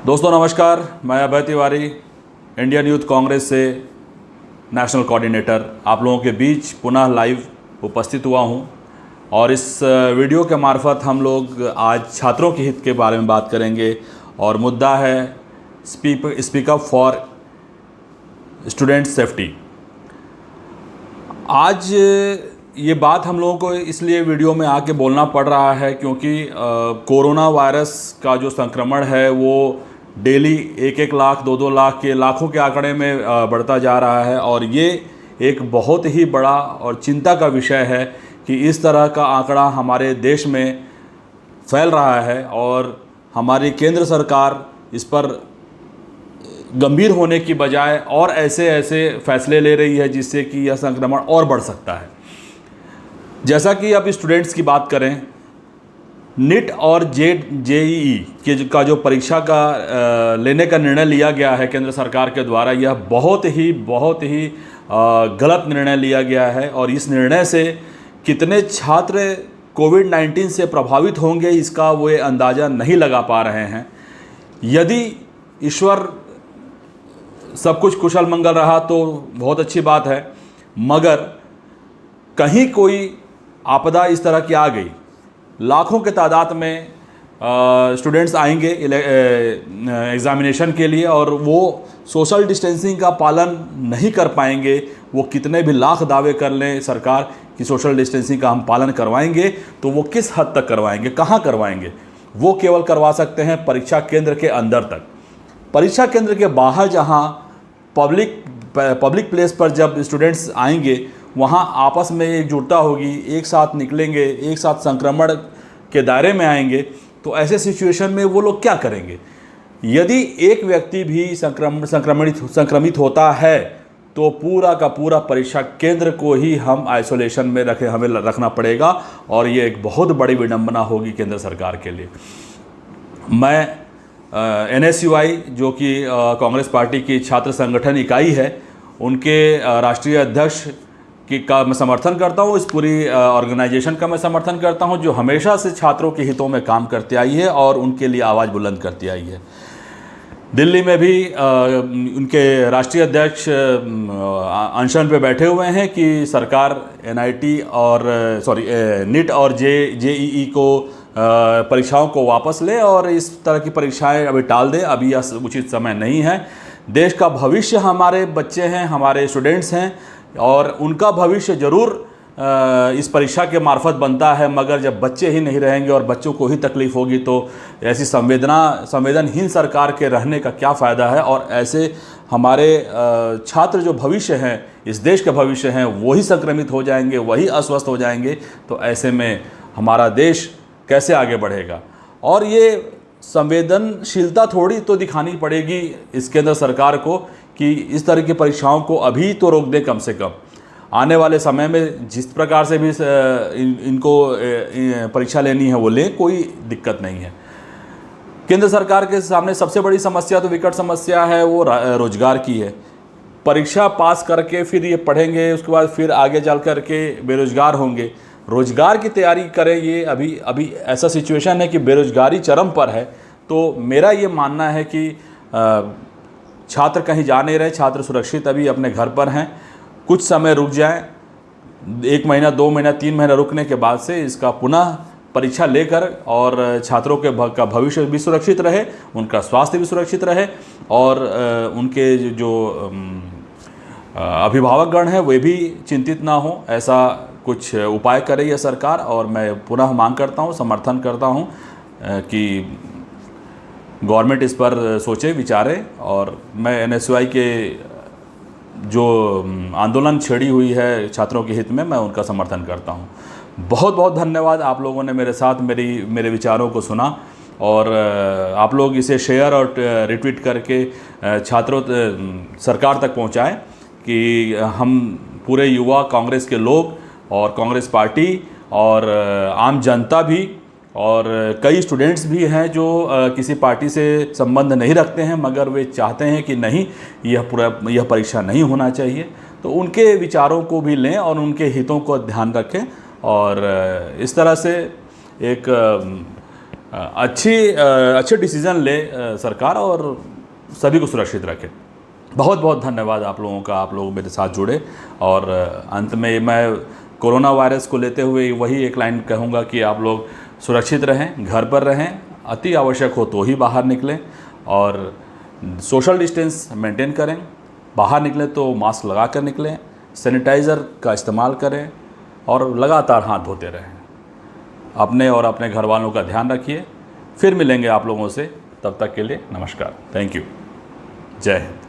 दोस्तों नमस्कार, मैं अभय तिवारी इंडियन यूथ कांग्रेस से नेशनल कोऑर्डिनेटर आप लोगों के बीच पुनः लाइव उपस्थित हुआ हूं और इस वीडियो के मार्फत हम लोग आज छात्रों के हित के बारे में बात करेंगे और मुद्दा है speak up for student safety. आज ये बात हम लोगों को इसलिए वीडियो में आके बोलना पड़ रहा है क्योंकि कोरोना वायरस का जो संक्रमण है वो डेली 1-1 लाख 2-2 लाख के लाखों के आंकड़े में बढ़ता जा रहा है और ये एक बहुत ही बड़ा और चिंता का विषय है कि इस तरह का आंकड़ा हमारे देश में फैल रहा है और हमारी केंद्र सरकार इस पर गंभीर होने की बजाय और ऐसे फैसले ले रही है जिससे कि यह संक्रमण और बढ़ सकता है। जैसा कि अब स्टूडेंट्स की बात करें, नीट और जेईई का जो परीक्षा का लेने का निर्णय लिया गया है केंद्र सरकार के द्वारा, यह बहुत ही गलत निर्णय लिया गया है और इस निर्णय से कितने छात्र कोविड-19 से प्रभावित होंगे इसका वे अंदाज़ा नहीं लगा पा रहे हैं। यदि ईश्वर सब कुछ कुशल मंगल रहा तो बहुत अच्छी बात है, मगर कहीं कोई आपदा इस तरह की आ गई, लाखों के तादाद में स्टूडेंट्स आएंगे एग्ज़ामिनेशन के लिए और वो सोशल डिस्टेंसिंग का पालन नहीं कर पाएंगे। वो कितने भी लाख दावे कर लें सरकार कि सोशल डिस्टेंसिंग का हम पालन करवाएंगे, तो वो किस हद तक करवाएंगे, कहाँ करवाएंगे? वो केवल करवा सकते हैं परीक्षा केंद्र के अंदर तक। परीक्षा केंद्र के बाहर जहाँ पब्लिक प्लेस पर जब स्टूडेंट्स आएंगे वहाँ आपस में एकजुटता होगी, एक साथ निकलेंगे, एक साथ संक्रमण के दायरे में आएंगे, तो ऐसे सिचुएशन में वो लोग क्या करेंगे? यदि एक व्यक्ति भी संक्रमित होता है तो पूरा का पूरा परीक्षा केंद्र को ही हम आइसोलेशन में हमें रखना पड़ेगा और ये एक बहुत बड़ी विडंबना होगी केंद्र सरकार के लिए। मैं NSUI जो कि कांग्रेस पार्टी की छात्र संगठन इकाई है, उनके राष्ट्रीय अध्यक्ष का मैं समर्थन करता हूँ। इस पूरी ऑर्गेनाइजेशन का मैं समर्थन करता हूँ जो हमेशा से छात्रों के हितों में काम करती आई है और उनके लिए आवाज़ बुलंद करती आई है। दिल्ली में भी उनके राष्ट्रीय अध्यक्ष अनशन पे बैठे हुए हैं कि सरकार नीट और जेईई को परीक्षाओं को वापस ले और इस तरह की परीक्षाएं अभी टाल दे। अभी यह उचित समय नहीं है। देश का भविष्य हमारे बच्चे हैं, हमारे स्टूडेंट्स हैं और उनका भविष्य ज़रूर इस परीक्षा के मार्फत बनता है, मगर जब बच्चे ही नहीं रहेंगे और बच्चों को ही तकलीफ़ होगी तो ऐसी संवेदनहीन सरकार के रहने का क्या फ़ायदा है। और ऐसे हमारे छात्र जो भविष्य हैं, इस देश के भविष्य हैं, वही संक्रमित हो जाएंगे, वही अस्वस्थ हो जाएंगे, तो ऐसे में हमारा देश कैसे आगे बढ़ेगा? और ये संवेदनशीलता थोड़ी तो दिखानी पड़ेगी इस केंद्र सरकार को कि इस तरह की परीक्षाओं को अभी तो रोक दे। कम से कम आने वाले समय में जिस प्रकार से भी इनको परीक्षा लेनी है वो लें, कोई दिक्कत नहीं है। केंद्र सरकार के सामने सबसे बड़ी समस्या तो विकट समस्या है वो रोजगार की है। परीक्षा पास करके फिर ये पढ़ेंगे, उसके बाद फिर आगे चल करके बेरोजगार होंगे। रोजगार की तैयारी करें, ये अभी ऐसा सिचुएशन है कि बेरोजगारी चरम पर है। तो मेरा ये मानना है कि छात्र कहीं जा नहीं रहे, छात्र सुरक्षित अभी अपने घर पर हैं। कुछ समय रुक जाएं, 1 महीना 2 महीना 3 महीना रुकने के बाद से इसका पुनः परीक्षा लेकर और छात्रों का भविष्य भी सुरक्षित रहे, उनका स्वास्थ्य भी सुरक्षित रहे और उनके जो अभिभावकगण हैं वे भी चिंतित ना हो, ऐसा कुछ उपाय करे यह सरकार। और मैं पुनः मांग करता हूँ, समर्थन करता हूँ कि गवर्नमेंट इस पर सोचे, विचारे। और मैं NSUI के जो आंदोलन छेड़ी हुई है छात्रों के हित में, मैं उनका समर्थन करता हूँ। बहुत बहुत धन्यवाद, आप लोगों ने मेरे साथ मेरे विचारों को सुना और आप लोग इसे शेयर और रिट्वीट करके सरकार तक पहुँचाएँ कि हम पूरे युवा कांग्रेस के लोग और कांग्रेस पार्टी और आम जनता भी और कई स्टूडेंट्स भी हैं जो किसी पार्टी से संबंध नहीं रखते हैं, मगर वे चाहते हैं कि नहीं, यह परीक्षा नहीं होना चाहिए। तो उनके विचारों को भी लें और उनके हितों को ध्यान रखें और इस तरह से एक अच्छे डिसीज़न ले सरकार और सभी को सुरक्षित रखे। बहुत बहुत धन्यवाद आप लोगों का, आप लोग मेरे साथ जुड़े। और अंत में मैं कोरोना वायरस को लेते हुए वही एक लाइन कहूँगा कि आप लोग सुरक्षित रहें, घर पर रहें, अति आवश्यक हो तो ही बाहर निकलें और सोशल डिस्टेंस मेंटेन करें। बाहर निकलें तो मास्क लगा कर निकलें, सैनिटाइज़र का इस्तेमाल करें और लगातार हाथ धोते रहें। अपने और अपने घर वालों का ध्यान रखिए। फिर मिलेंगे आप लोगों से, तब तक के लिए नमस्कार, थैंक यू, जय हिंद।